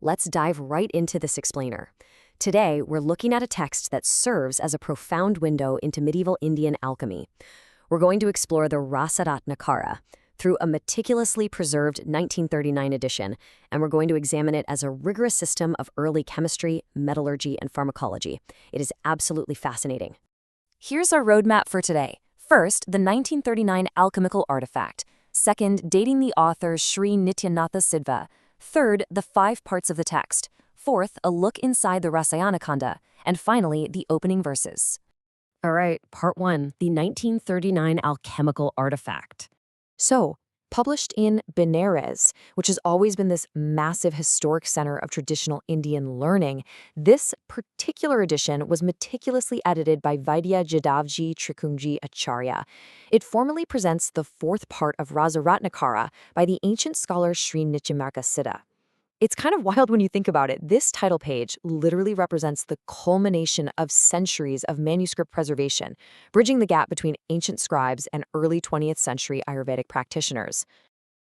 Let's dive right into this explainer. Today, we're looking at a text that serves as a profound window into medieval Indian alchemy. We're going to explore the Rasaratnakara through a meticulously preserved 1939 edition, and we're going to examine it as a rigorous system of early chemistry, metallurgy, and pharmacology. It is absolutely fascinating. Here's our roadmap for today. First, the 1939 alchemical artifact. Second, dating the author Sri Nityanatha Siddhva. Third, the 5 parts of the text. Fourth, a look inside the Rasayankhand. And finally, the opening verses. All right, part 1, the 1939 alchemical artifact. So, published in Benares, which has always been this massive historic center of traditional Indian learning, this particular edition was meticulously edited by Vaidya Jadavji Trikungji Acharya. It formally presents the 4th part of Rasaratnakara by the ancient scholar Sri Nityanatha Siddhva. It's kind of wild when you think about it. This title page literally represents the culmination of centuries of manuscript preservation, bridging the gap between ancient scribes and early 20th century Ayurvedic practitioners.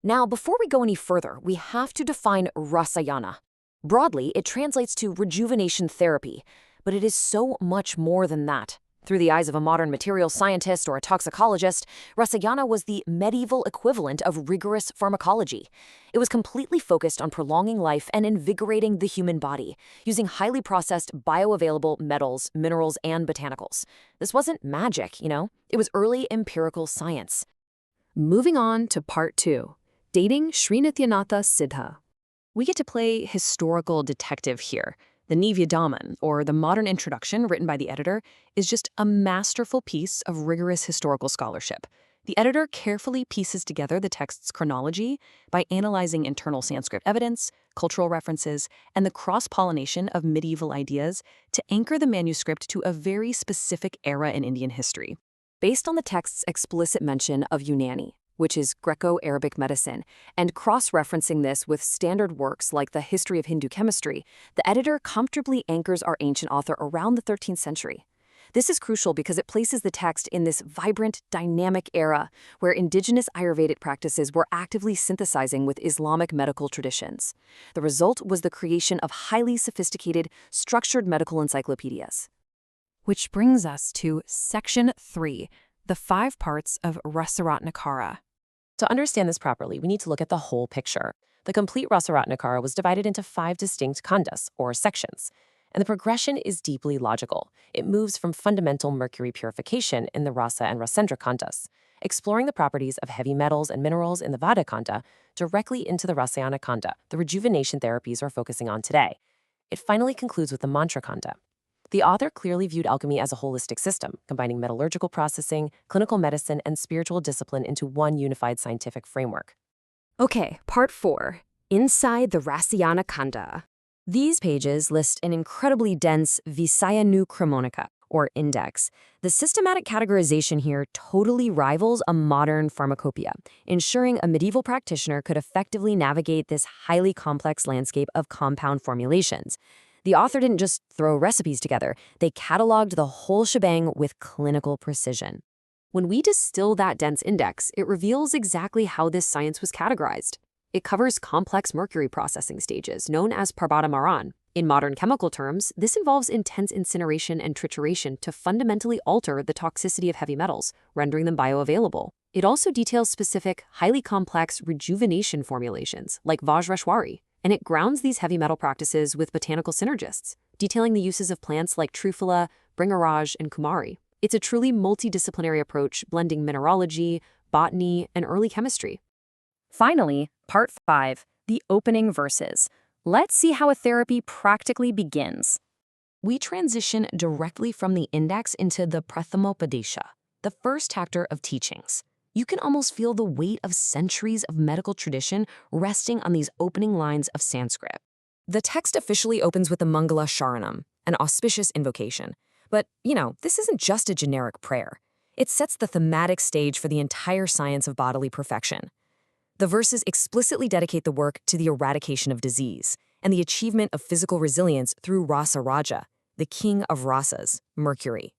Now, before we go any further, we have to define Rasayana. Broadly, it translates to rejuvenation therapy, but it is so much more than that. Through the eyes of a modern materials scientist or a toxicologist, Rasayana was the medieval equivalent of rigorous pharmacology. It was completely focused on prolonging life and invigorating the human body, using highly processed bioavailable metals, minerals, and botanicals. This wasn't magic, it was early empirical science. Moving on to part 2, dating Sri Nityanatha Siddhva. We get to play historical detective here. The Nivyadaman, or the modern introduction written by the editor, is just a masterful piece of rigorous historical scholarship. The editor carefully pieces together the text's chronology by analyzing internal Sanskrit evidence, cultural references, and the cross-pollination of medieval ideas to anchor the manuscript to a very specific era in Indian history. Based on the text's explicit mention of Unani, which is Greco-Arabic medicine, and cross-referencing this with standard works like the History of Hindu Chemistry, the editor comfortably anchors our ancient author around the 13th century. This is crucial because it places the text in this vibrant, dynamic era where indigenous Ayurvedic practices were actively synthesizing with Islamic medical traditions. The result was the creation of highly sophisticated, structured medical encyclopedias. Which brings us to Section 3, the 5 parts of Rasaratnakara. To understand this properly, we need to look at the whole picture. The complete Rasaratnakara was divided into 5 distinct khandas, or sections, and the progression is deeply logical. It moves from fundamental mercury purification in the Rasa and Rasendra khandas, exploring the properties of heavy metals and minerals in the Vada khanda, directly into the Rasayana khanda, the rejuvenation therapies we're focusing on today. It finally concludes with the mantra khanda. The author clearly viewed alchemy as a holistic system, combining metallurgical processing, clinical medicine, and spiritual discipline into one unified scientific framework. Okay, part 4, inside the Rasayana khanda. These pages list an incredibly dense Visayanu Chromonica, or index. The systematic categorization here totally rivals a modern pharmacopoeia, ensuring a medieval practitioner could effectively navigate this highly complex landscape of compound formulations. The author didn't just throw recipes together, they cataloged the whole shebang with clinical precision. When we distill that dense index, it reveals exactly how this science was categorized. It covers complex mercury processing stages, known as Parbata Maran. In modern chemical terms, this involves intense incineration and trituration to fundamentally alter the toxicity of heavy metals, rendering them bioavailable. It also details specific, highly complex rejuvenation formulations, like Vajrashwari, and it grounds these heavy metal practices with botanical synergists, detailing the uses of plants like Trufala, Bringaraj, and Kumari. It's a truly multidisciplinary approach, blending mineralogy, botany, and early chemistry. Finally, part 5, the opening verses. Let's see how a therapy practically begins. We transition directly from the index into the Prathamopadesha, the first chapter of teachings. You can almost feel the weight of centuries of medical tradition resting on these opening lines of Sanskrit. The text officially opens with the Mangala Sharanam, an auspicious invocation. But, this isn't just a generic prayer. It sets the thematic stage for the entire science of bodily perfection. The verses explicitly dedicate the work to the eradication of disease and the achievement of physical resilience through Rasa Raja, the king of rasas, Mercury.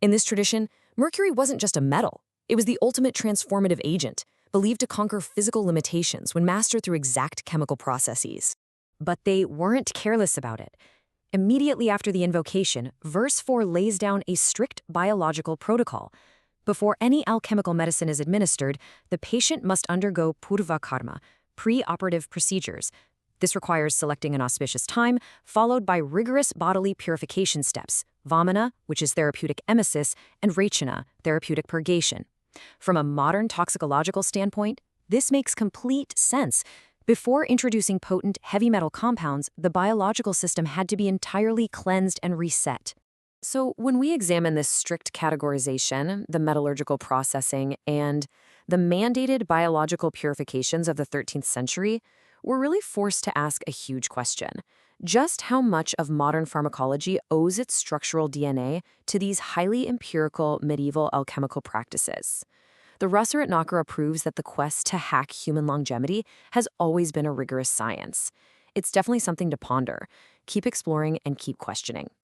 In this tradition, Mercury wasn't just a metal. It was the ultimate transformative agent, believed to conquer physical limitations when mastered through exact chemical processes. But they weren't careless about it. Immediately after the invocation, verse 4 lays down a strict biological protocol. Before any alchemical medicine is administered, the patient must undergo purva karma, pre-operative procedures. This requires selecting an auspicious time, followed by rigorous bodily purification steps, vamana, which is therapeutic emesis, and rachana, therapeutic purgation. From a modern toxicological standpoint, this makes complete sense. Before introducing potent heavy metal compounds, the biological system had to be entirely cleansed and reset. So when we examine this strict categorization, the metallurgical processing, and the mandated biological purifications of the 13th century, we're really forced to ask a huge question. Just how much of modern pharmacology owes its structural DNA to these highly empirical medieval alchemical practices? The Rasaratnakara proves that the quest to hack human longevity has always been a rigorous science. It's definitely something to ponder. Keep exploring and keep questioning.